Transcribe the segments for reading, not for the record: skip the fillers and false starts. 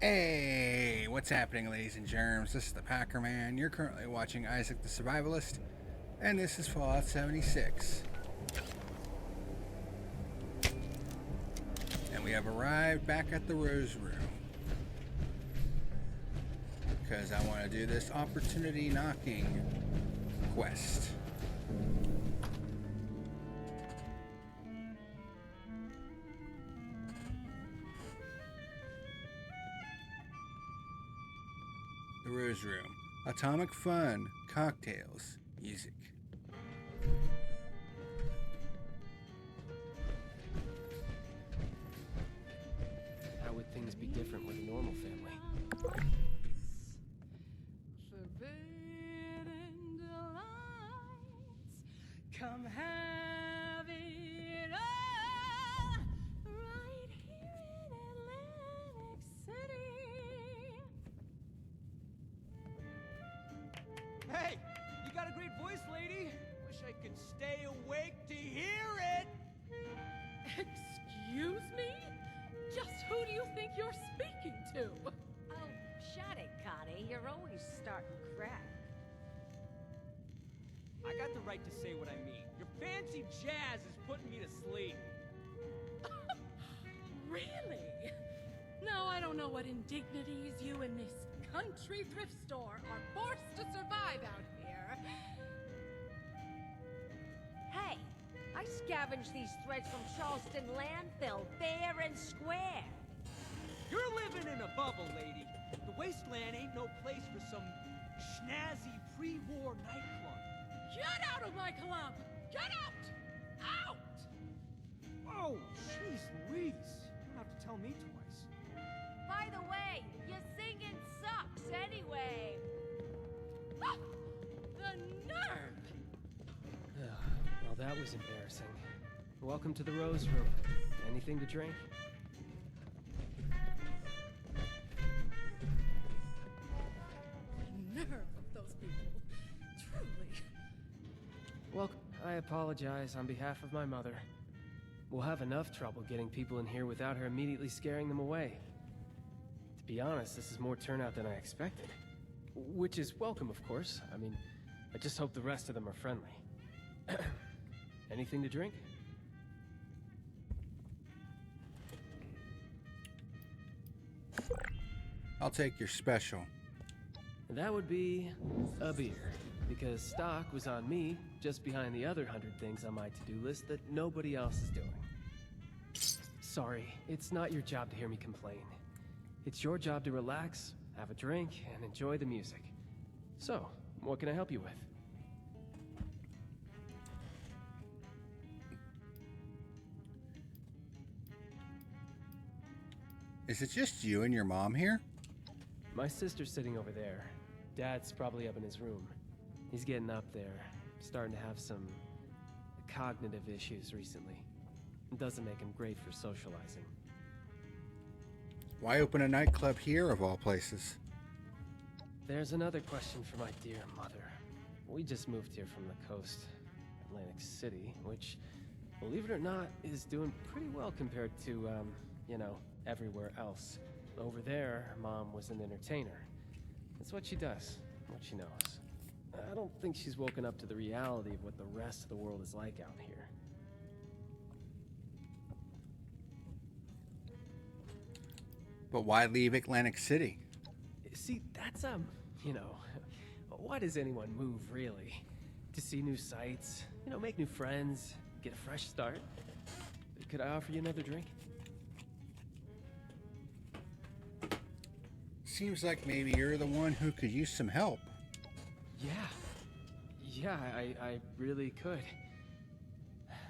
Hey, what's happening, ladies and germs? This is the Packer Man. You're currently watching Isak the Survivalist, and this is Fallout 76. And we have arrived back at the Rose Room because I want to do this opportunity knocking quest. The Rose Room. Atomic fun, cocktails, music. How would things be different with a normal family? Forbidden delights, come have it all, right here in Atlantic City. Hey, you got a great voice, lady. Wish I could stay awake to hear it. Excuse me? Just who do you think you're speaking to? Oh, shut it, Connie. You're always starting crap. I got the right to say what I mean. Your fancy jazz is putting me to sleep. Really? Now I don't know what indignities you in this country thrift store are forced to survive out here. Hey, I scavenged these threads from Charleston landfill, fair and square. You're living in a bubble, lady. The wasteland ain't no place for some schnazzy pre-war nightclub. Get out of my club! Get out! Out! Oh, jeez Louise. You don't have to tell me twice. By the way, your singing sucks anyway. Ah, the nerve! Well, that was embarrassing. Welcome to the Rose Room. Anything to drink? The nerve of those people. Truly. Well, I apologize on behalf of my mother. We'll have enough trouble getting people in here without her immediately scaring them away. To be honest, this is more turnout than I expected. Which is welcome, of course. I mean, I just hope the rest of them are friendly. Anything to drink? I'll take your special. That would be a beer, because stock was on me, just behind the other 100 things on my to-do list that nobody else is doing. Sorry, it's not your job to hear me complain. It's your job to relax, have a drink, and enjoy the music. So, what can I help you with? Is it just you and your mom here? My sister's sitting over there. Dad's probably up in his room. He's getting up there, starting to have some cognitive issues recently. It doesn't make him great for socializing. Why open a nightclub here, of all places? There's another question for my dear mother. We just moved here from the coast, Atlantic City, which, believe it or not, is doing pretty well compared to, you know, everywhere else. Over there, Mom was an entertainer. That's what she does, what she knows. I don't think she's woken up to the reality of what the rest of the world is like out here. But why leave Atlantic City? See, that's, you know, why does anyone move, really? To see new sights, you know, make new friends, get a fresh start. Could I offer you another drink? Seems like maybe you're the one who could use some help. Yeah, I really could.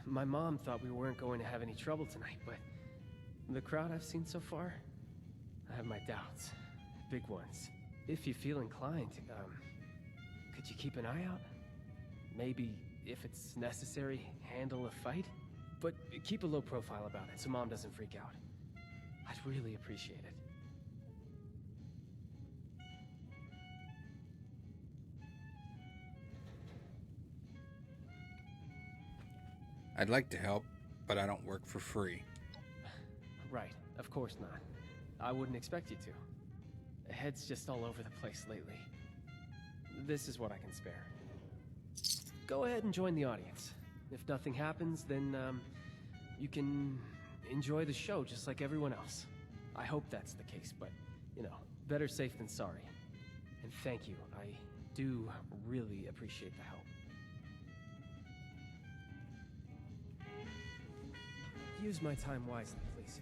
My mom thought we weren't going to have any trouble tonight, but the crowd I've seen so far, I have my doubts. Big ones. If you feel inclined, could you keep an eye out? Maybe, if it's necessary, handle a fight? But keep a low profile about it so Mom doesn't freak out. I'd really appreciate it. I'd like to help, but I don't work for free. Right, of course not. I wouldn't expect you to. Head's just all over the place lately. This is what I can spare. Go ahead and join the audience. If nothing happens, then, you can enjoy the show just like everyone else. I hope that's the case, but, you know, better safe than sorry. And thank you. I do really appreciate the help. Use my time wisely, please.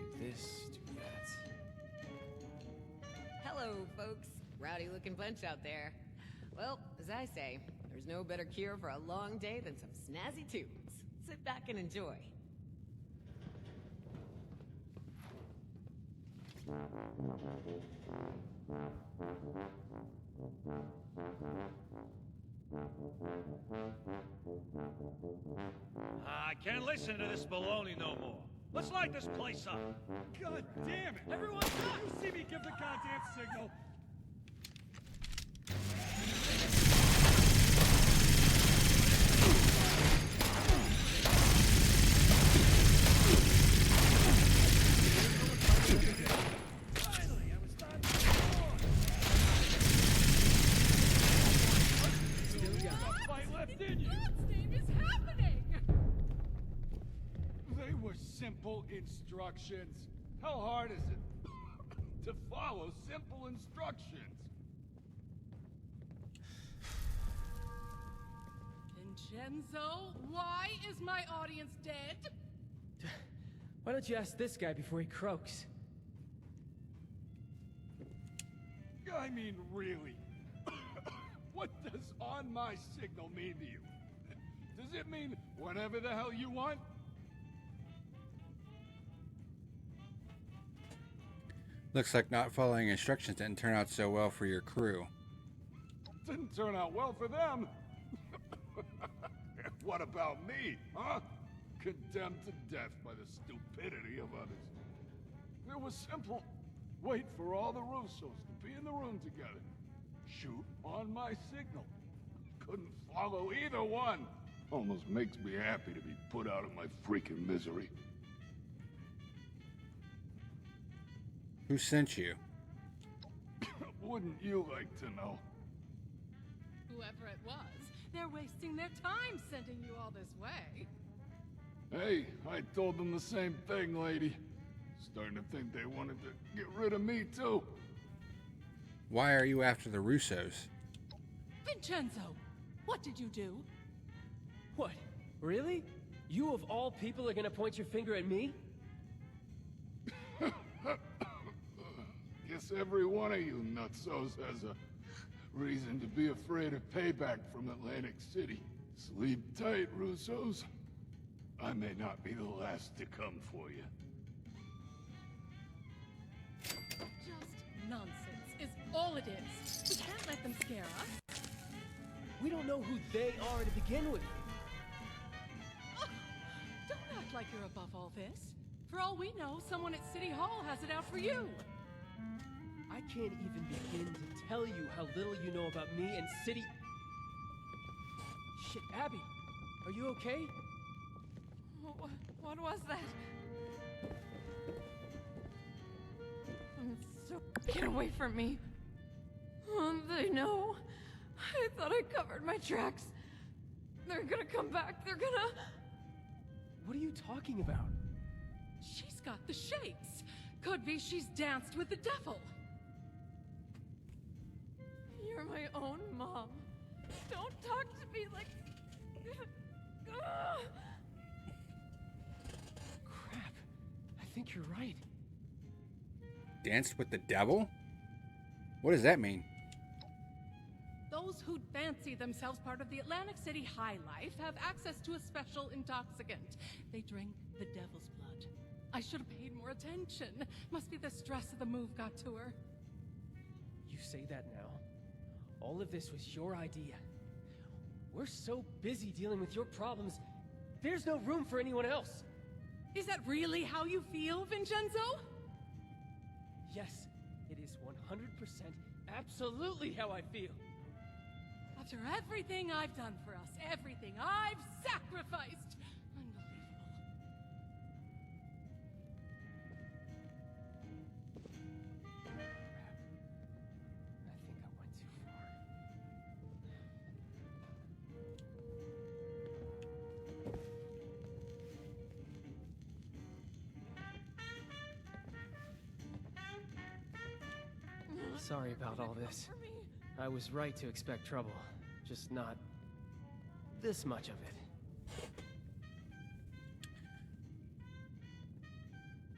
Do this, do that. Hello, folks. Rowdy looking bunch out there. Well, as I say, there's no better cure for a long day than some snazzy tunes. Sit back and enjoy. I can't listen to this baloney no more. Let's light this place up. God damn it! Everyone, you see me give the goddamn signal? Finally, I was starting to Still got a fight left in you. God's name is happening? They were simple instructions. How hard is it to follow simple instructions? Vincenzo, why is my audience dead? Why don't you ask this guy before he croaks? I mean, really? What does on my signal mean to you? Does it mean whatever the hell you want? Looks like not following instructions didn't turn out so well for your crew. Didn't turn out well for them. What about me, huh? Condemned to death by the stupidity of others. It was simple. Wait for all the Russos to be in the room together. Shoot on my signal. Couldn't follow either one. Almost makes me happy to be put out of my freaking misery. Who sent you? Wouldn't you like to know? Whoever it was, they're wasting their time sending you all this way. Hey, I told them the same thing, lady. Starting to think they wanted to get rid of me, too. Why are you after the Russos? Vincenzo, what did you do? What? Really? You of all people are gonna point your finger at me? Guess every one of you nutsos has a reason to be afraid of payback from Atlantic City. Sleep tight, Russos. I may not be the last to come for you. Just nonsense is all it is. We can't let them scare us. We don't know who they are to begin with. Ugh, don't act like you're above all this. For all we know, someone at City Hall has it out for you. I can't even begin to tell you how little you know about me and City... Shit, Abby, are you okay? What was that? Get away from me. They know. I thought I covered my tracks. They're gonna come back. They're gonna... What are you talking about? She's got the shakes. Could be she's danced with the devil. You're my own mom. Don't talk to me like... Ugh. Crap. I think you're right. Danced with the devil? What does that mean? Those who fancy themselves part of the Atlantic City high life have access to a special intoxicant. They drink the devil's blood. I should have paid more attention. Must be the stress of the move got to her. You say that now. All of this was your idea. We're so busy dealing with your problems, there's no room for anyone else. Is that really how you feel, Vincenzo? Yes, It is 100% absolutely how I feel. After everything I've done for us, everything I've sacrificed. Unbelievable. I think I went too far. Sorry about all this. I was right to expect trouble, just not this much of it.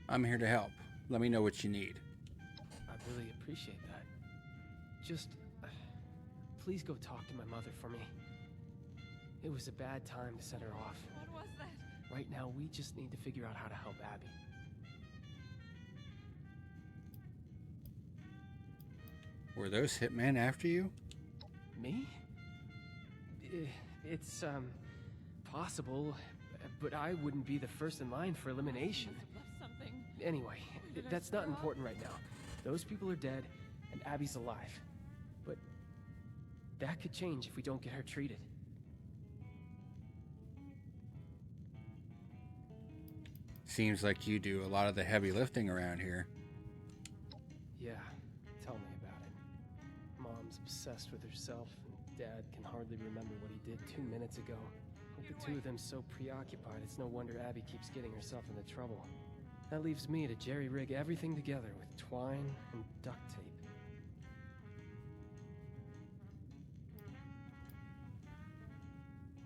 I'm here to help. Let me know what you need. I really appreciate that. Just, please go talk to my mother for me. It was a bad time to set her off. What was that? Right now, we just need to figure out how to help Abby. Were those hitmen after you? Me? It's, possible, but I wouldn't be the first in line for elimination. Must have left something. Anyway, Did I that's not screw up? important right now. Those people are dead, and Abby's alive. But that could change if we don't get her treated. Seems like you do a lot of the heavy lifting around here. Yeah, tell me about it. Mom's obsessed with herself, and Dad can hardly remember what he did 2 minutes ago. With the two of them so preoccupied, it's no wonder Abby keeps getting herself into trouble. That leaves me to jerry-rig everything together with twine and duct tape.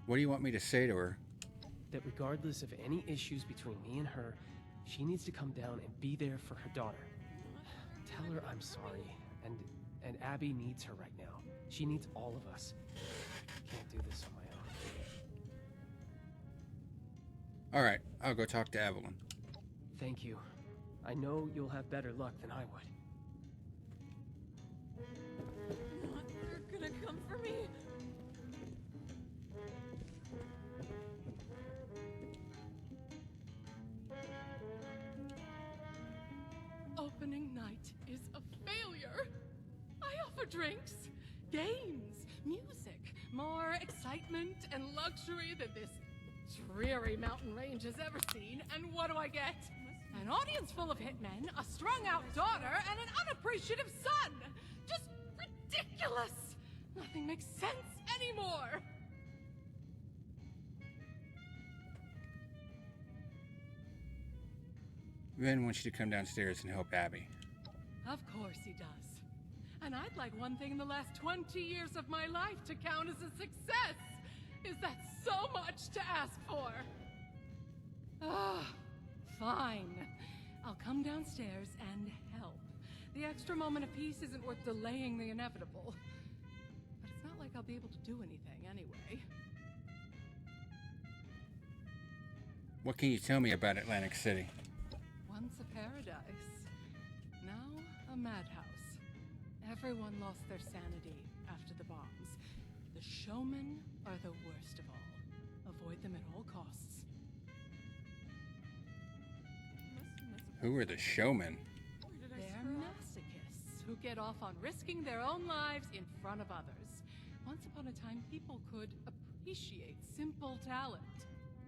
What do you want me to say to her? That regardless of any issues between me and her, she needs to come down and be there for her daughter. Tell her I'm sorry, and Abby needs her right now. She needs all of us. Can't do this on my own. Alright, I'll go talk to Evelyn. Thank you. I know you'll have better luck than I would. They're gonna come for me. Opening night is a failure. I offer drinks, games, music, more excitement and luxury than this dreary mountain range has ever seen, and what do I get? An audience full of hitmen, a strung-out daughter, and an unappreciative son! Just ridiculous! Nothing makes sense anymore! Ben wants you to come downstairs and help Abby. Of course he does. And I'd like one thing in the last 20 years of my life to count as a success! Is that so much to ask for? Ah, fine. I'll come downstairs and help. The extra moment of peace isn't worth delaying the inevitable. But it's not like I'll be able to do anything anyway. What can you tell me about Atlantic City? Once a paradise, now a madhouse. Everyone lost their sanity after the bombs. The showmen are the worst of all. Avoid them at all costs. Who are the showmen? They're masochists who get off on risking their own lives in front of others. Once upon a time, people could appreciate simple talent.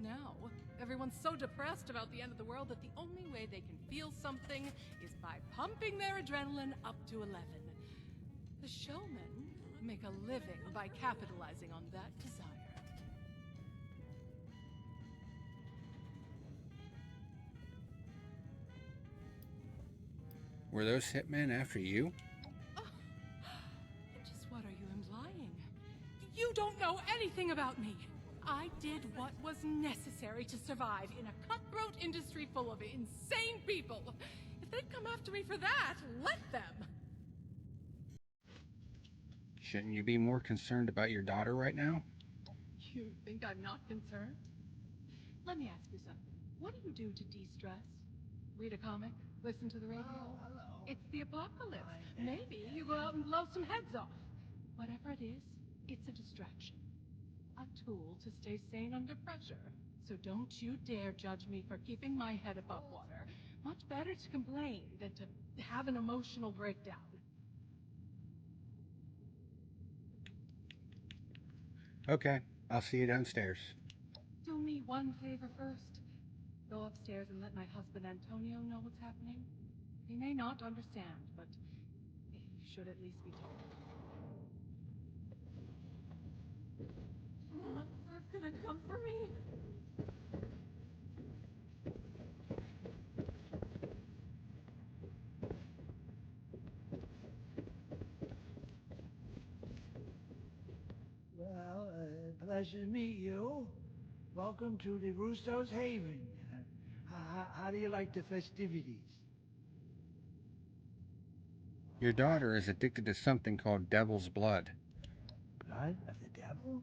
Now, everyone's so depressed about the end of the world that the only way they can feel something is by pumping their adrenaline up to 11. The showmen make a living by capitalizing on that desire. Were those hitmen after you? Just what are you implying? You don't know anything about me. I did what was necessary to survive in a cutthroat industry full of insane people. If they'd come after me for that, let them. Shouldn't you be more concerned about your daughter right now? You think I'm not concerned? Let me ask you something. What do you do to de-stress? Read a comic? Listen to the radio? It's the apocalypse. Maybe you go out and blow some heads off. Whatever it is, it's a distraction. A tool to stay sane under pressure. So don't you dare judge me for keeping my head above water. Much better to complain than to have an emotional breakdown. Okay, I'll see you downstairs. Do me one favor first. Go upstairs and let my husband Antonio know what's happening. He may not understand, but he should at least be told. They're gonna come for me. Well, pleasure to meet you. Welcome to the Russo's Haven. How do you like the festivities? Your daughter is addicted to something called devil's blood. Blood of the devil?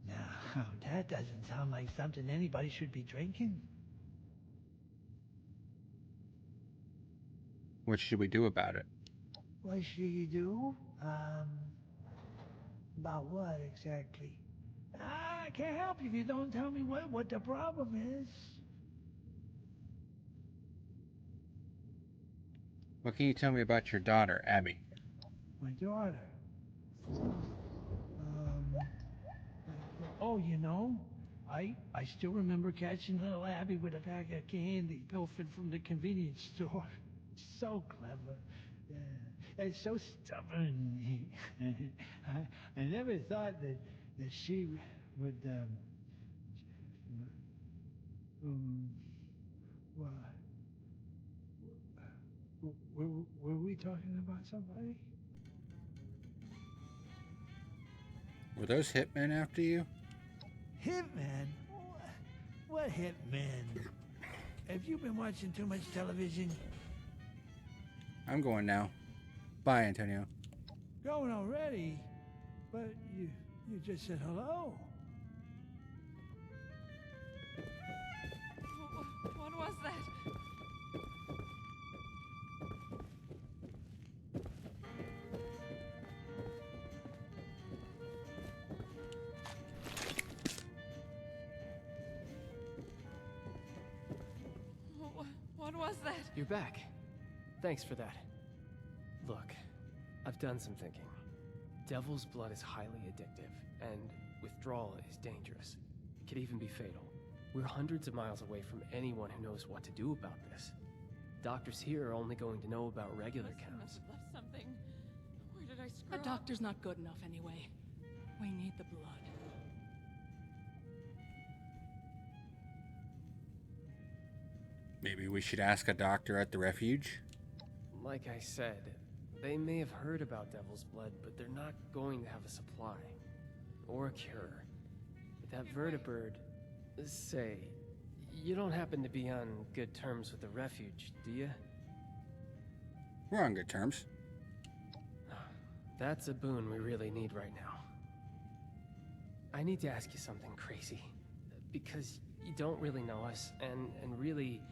No, that doesn't sound like something anybody should be drinking. What should we do about it? What should you do? About what exactly? I can't help you if you don't tell me what the problem is. What can you tell me about your daughter, Abby? My daughter. Oh, you know, I still remember catching little Abby with a bag of candy pilfered from the convenience store. So clever. And so stubborn. I never thought that she would, what? Were we talking about somebody? Were those hitmen after you? Hitman? What hitman? Have you been watching too much television? I'm going now. Bye, Antonio. Going already? But you just said hello. What was that? What was that? You're back. Thanks for that. Look, I've done some thinking. Devil's blood is highly addictive, and withdrawal is dangerous. It could even be fatal. We're hundreds of miles away from anyone who knows what to do about this. Doctors here are only going to know about regular counts. Must have left something. Where did I screw The up? doctor's not good enough anyway. We need the blood. Maybe we should ask a doctor at the refuge? Like I said, they may have heard about Devil's Blood, but they're not going to have a supply. Or a cure. But that vertibird... Say, you don't happen to be on good terms with the refuge, do you? We're on good terms. That's a boon we really need right now. I need to ask you something crazy. Because you don't really know us, and really,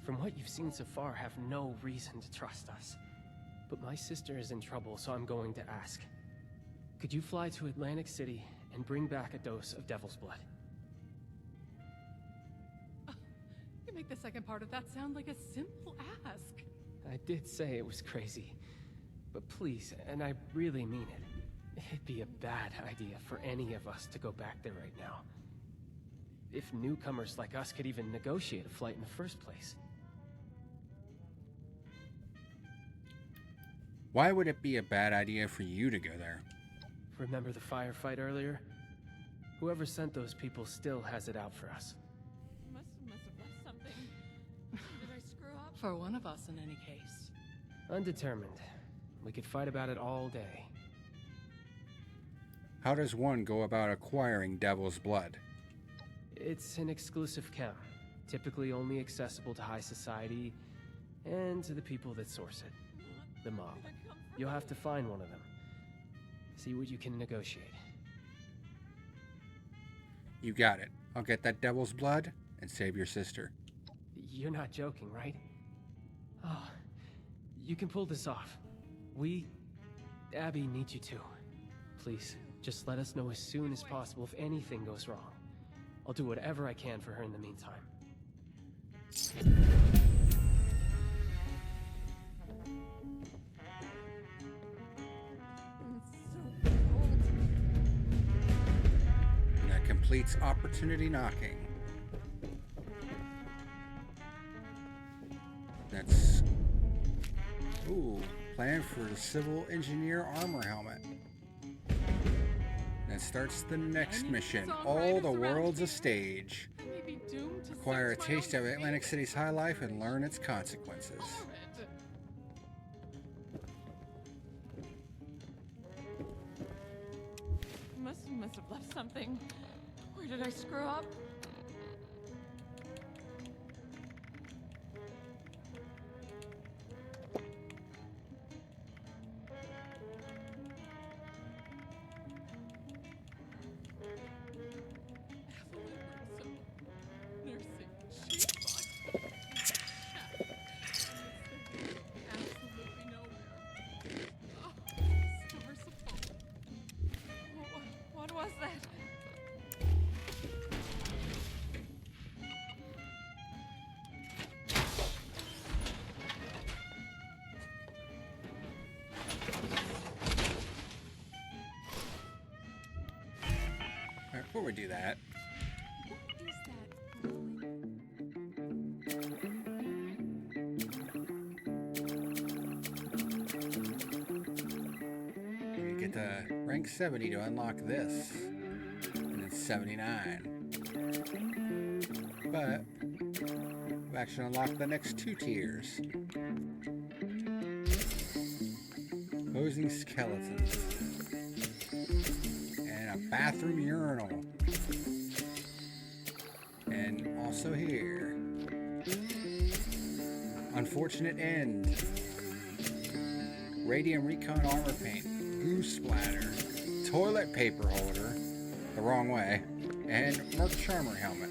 from what you've seen so far, have no reason to trust us. But my sister is in trouble, so I'm going to ask. Could you fly to Atlantic City and bring back a dose of Devil's Blood? You make the second part of that sound like a simple ask. I did say it was crazy. But please, and I really mean it, it'd be a bad idea for any of us to go back there right now. If newcomers like us could even negotiate a flight in the first place. Why would it be a bad idea for you to go there? Remember the firefight earlier? Whoever sent those people still has it out for us. Must have left something. Did I screw up? For one of us, in any case. Undetermined. We could fight about it all day. How does one go about acquiring Devil's Blood? It's an exclusive count, typically only accessible to high society and to the people that source it. The mob. You'll have to find one of them. See what you can negotiate. You got it. I'll get that Devil's Blood and save your sister. You're not joking, right? Oh, you can pull this off. Abby needs you to. Please, just let us know as soon as possible if anything goes wrong. I'll do whatever I can for her in the meantime. completes opportunity knocking. That's... Ooh, plan for the civil engineer armor helmet. That starts the next mission. All the world's a stage. Acquire a taste of Atlantic City's high life and learn its consequences. Must have left something. Where did I screw up? What was that? Alright, before we do that, you get to rank 70 to unlock this, and it's 79. But we've actually unlocked the next 2 tiers. Posing skeletons. And a bathroom urinal. And also here. Unfortunate end. Radium Recon armor paint. Goo splatter. Toilet paper holder. The wrong way. And Merc Charmer helmet.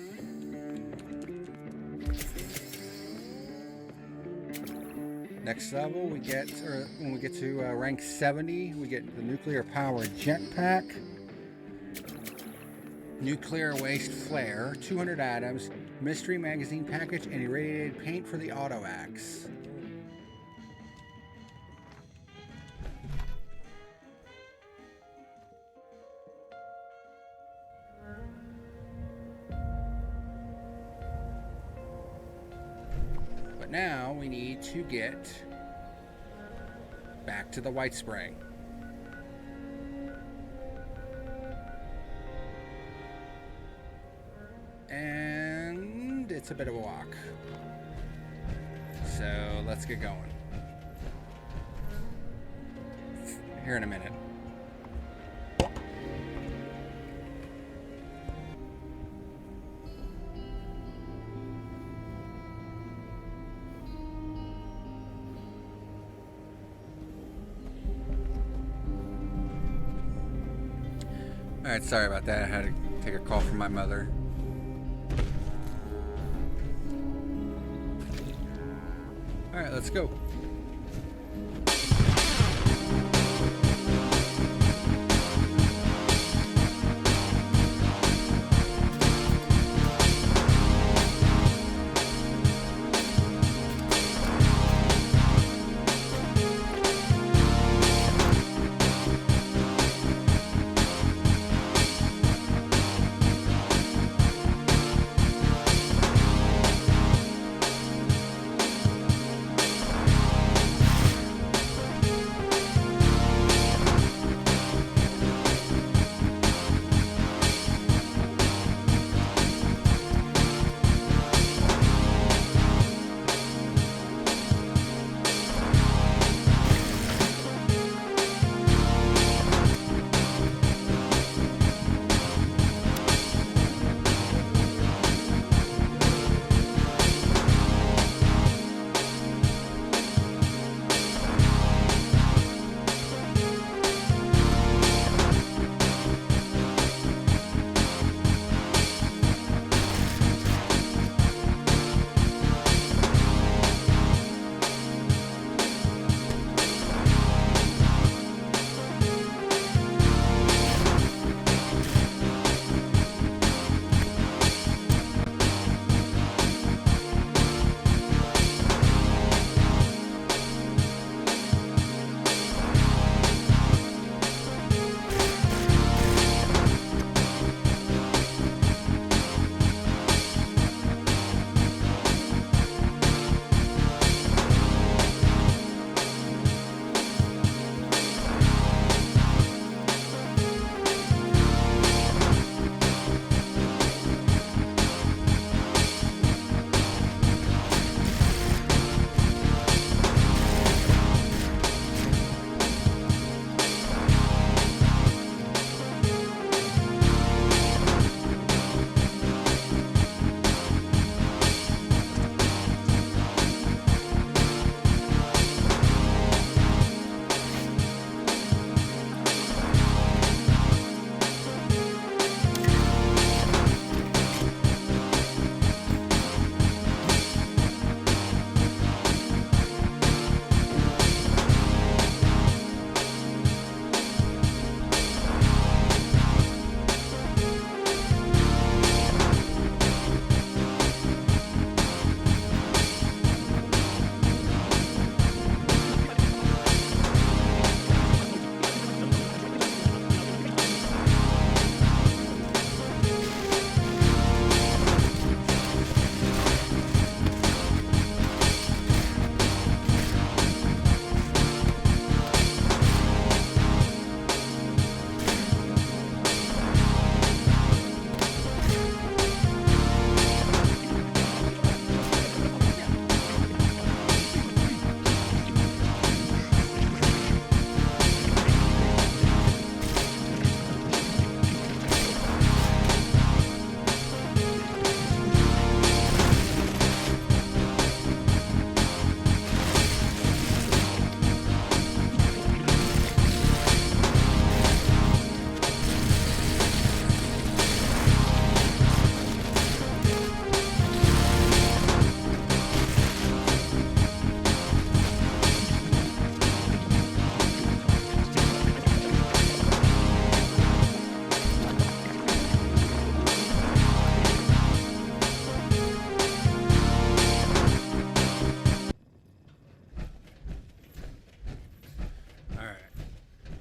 Next level, we get, or when we get to rank 70, we get the nuclear powered jetpack, nuclear waste flare, 200 atoms, mystery magazine package, and irradiated paint for the auto axe. But now we need to get back to the White Spring. And it's a bit of a walk. So let's get going. Here in a minute. Alright, sorry about that. I had to take a call from my mother. Alright, let's go.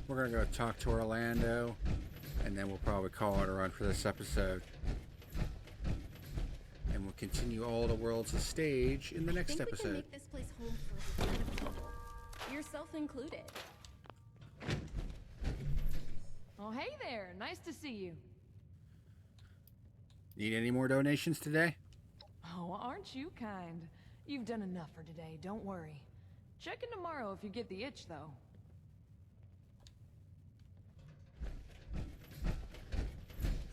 We're gonna go talk to Orlando, and then we'll probably call it a run for this episode. And we'll continue All the World's a Stage in the next think episode. We can make this place home for a lot of people, yourself included. Oh, hey there. Nice to see you. Need any more donations today? Oh, aren't you kind? You've done enough for today, don't worry. Check in tomorrow if you get the itch, though.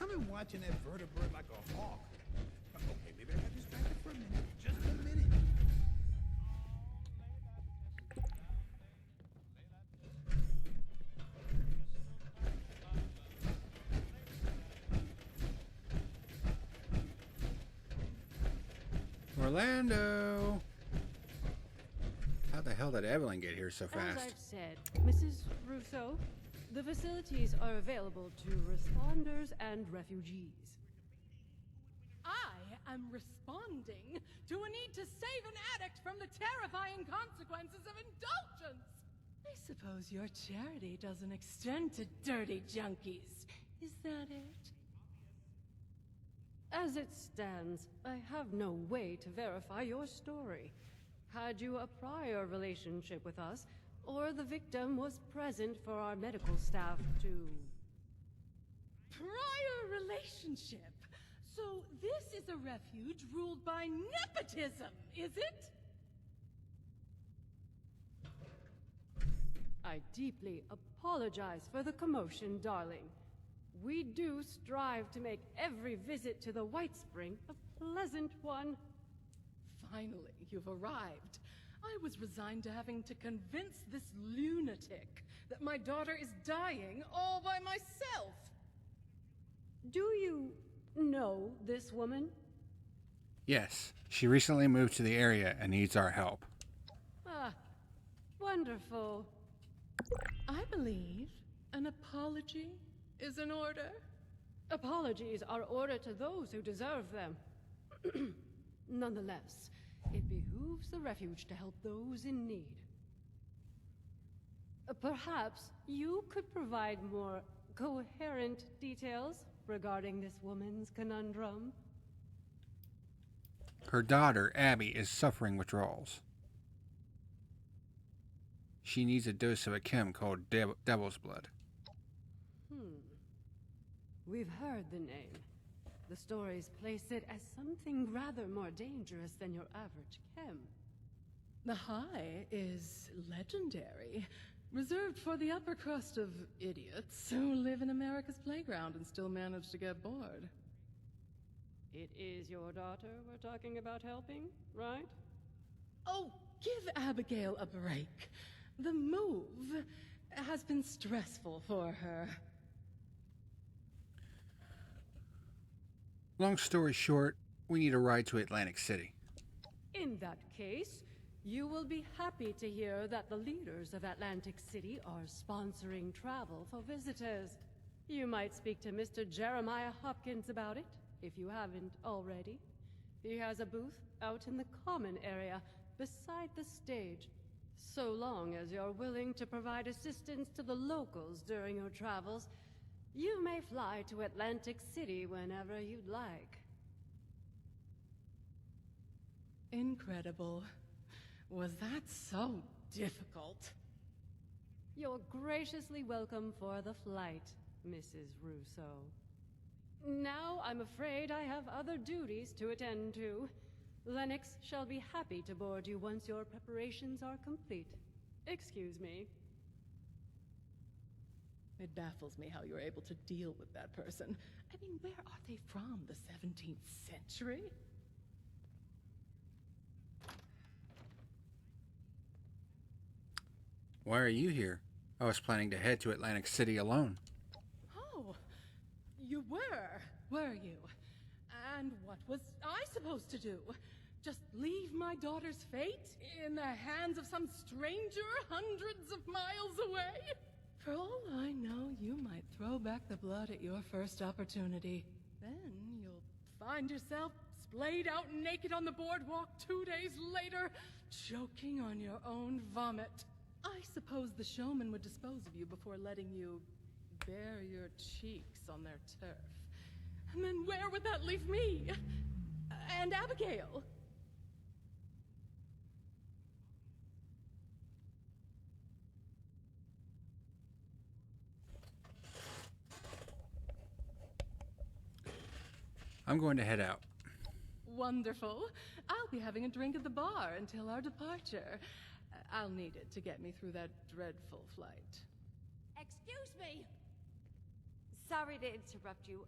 I've been watching that vertebrate like a hawk. Okay, maybe I got distracted for a minute. Just a minute. Orlando! How the hell did Evelyn get here so As fast? I've said, Mrs. Russo, the facilities are available to responders and refugees. I am responding to a need to save an addict from the terrifying consequences of indulgence. I suppose your charity doesn't extend to dirty junkies. Is that it? As it stands, I have no way to verify your story. Had you a prior relationship with us, or the victim was present for our medical staff to... Prior relationship? So this is a refuge ruled by nepotism, is it? I deeply apologize for the commotion, darling. We do strive to make every visit to the White Spring a pleasant one. Finally, you've arrived. I was resigned to having to convince this lunatic that my daughter is dying all by myself. Do you know this woman? Yes, she recently moved to the area and needs our help. Ah, wonderful. I believe an apology is in order. Apologies are ordered to those who deserve them. Nonetheless, it behooves the refuge to help those in need. Perhaps you could provide more coherent details regarding this woman's conundrum? Her daughter, Abby, is suffering withdrawals. She needs a dose of a chem called Devil's Blood. We've heard the name. The stories place it as something rather more dangerous than your average chem. The high is legendary, reserved for the upper crust of idiots who live in America's playground and still manage to get bored. It is your daughter we're talking about helping, right? Oh, give Abigail a break. The move has been stressful for her. Long story short, we need a ride to Atlantic City. In that case, you will be happy to hear that the leaders of Atlantic City are sponsoring travel for visitors. You might speak to Mr. Jeremiah Hopkins about it, if you haven't already. He has a booth out in the common area, beside the stage. So long as you're willing to provide assistance to the locals during your travels, you may fly to Atlantic City whenever you'd like. Incredible. Was that so difficult? You're graciously welcome for the flight, Mrs. Russo. Now I'm afraid I have other duties to attend to. Lennox shall be happy to board you once your preparations are complete. Excuse me. It baffles me how you're able to deal with that person. I mean, where are they from? The 17th century? Why are you here? I was planning to head to Atlantic City alone. Oh, you were you? And what was I supposed to do? Just leave my daughter's fate in the hands of some stranger hundreds of miles away? For all I know, you might throw back the blood at your first opportunity. Then you'll find yourself splayed out naked on the boardwalk 2 days later, choking on your own vomit. I suppose the showman would dispose of you before letting you bare your cheeks on their turf. And then where would that leave me? And Abigail? I'm going to head out. Wonderful. I'll be having a drink at the bar until our departure. I'll need it to get me through that dreadful flight. Excuse me! Sorry to interrupt you.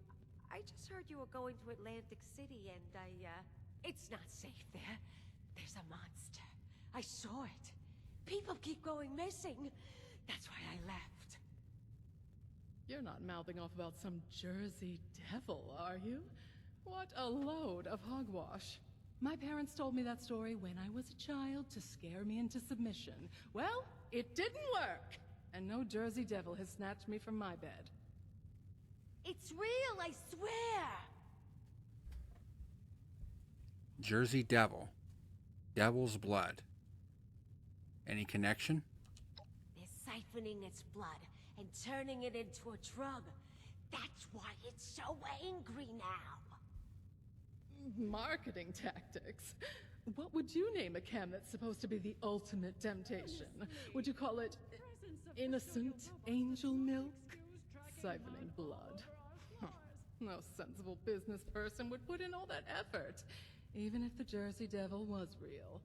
I just heard you were going to Atlantic City and it's not safe there. There's a monster. I saw it. People keep going missing. That's why I left. You're not mouthing off about some Jersey devil, are you? What a load of hogwash. My parents told me that story when I was a child to scare me into submission. Well, it didn't work. And no Jersey devil has snatched me from my bed. It's real, I swear! Jersey Devil. Devil's blood. Any connection? They're siphoning its blood and turning it into a drug. That's why it's so angry now. Marketing tactics. What would you name a chem that's supposed to be the ultimate temptation? Would you call it innocent angel milk? Siphoning blood. Huh. No sensible business person would put in all that effort, even if the Jersey Devil was real.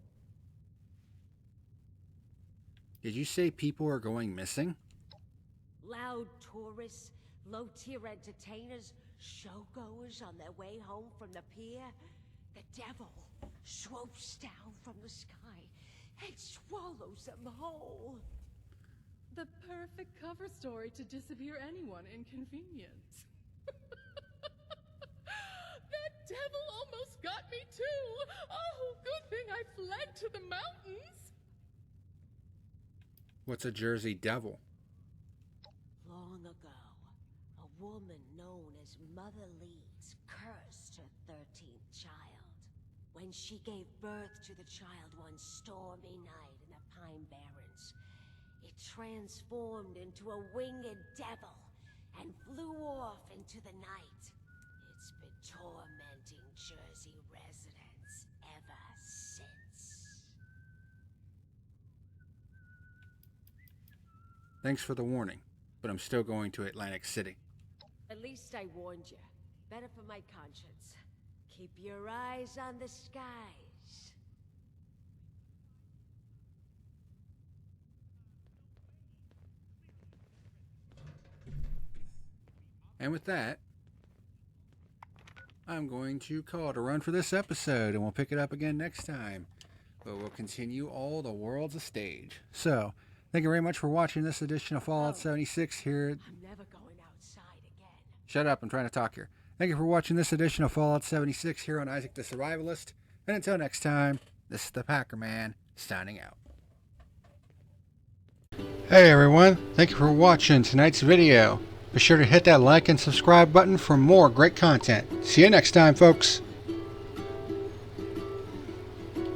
Did you say people are going missing? Loud tourists, low-tier entertainers, showgoers on their way home from the pier. The devil swoops down from the sky and swallows them whole. The perfect cover story to disappear anyone inconvenient. That devil almost got me too! Oh, good thing I fled to the mountains! What's a Jersey Devil? Long ago, a woman known as Mother Leeds cursed her 13th child. When she gave birth to the child one stormy night in the Pine Barrens, it transformed into a winged devil and flew off into the night. It's been tormenting Jersey residents ever since. Thanks for the warning, but I'm still going to Atlantic City. At least I warned you. Better for my conscience. Keep your eyes on the skies. And with that, I'm going to call it a run for this episode, and we'll pick it up again next time. But we'll continue All the World's a Stage. So, thank you very much for watching this edition of Fallout 76 here. I'm never going outside again. Shut up, I'm trying to talk here. Thank you for watching this edition of Fallout 76 here on Isak the Survivalist. And until next time, this is the Packer Man, signing out. Hey everyone, thank you for watching tonight's video. Be sure to hit that like and subscribe button for more great content. See you next time, folks.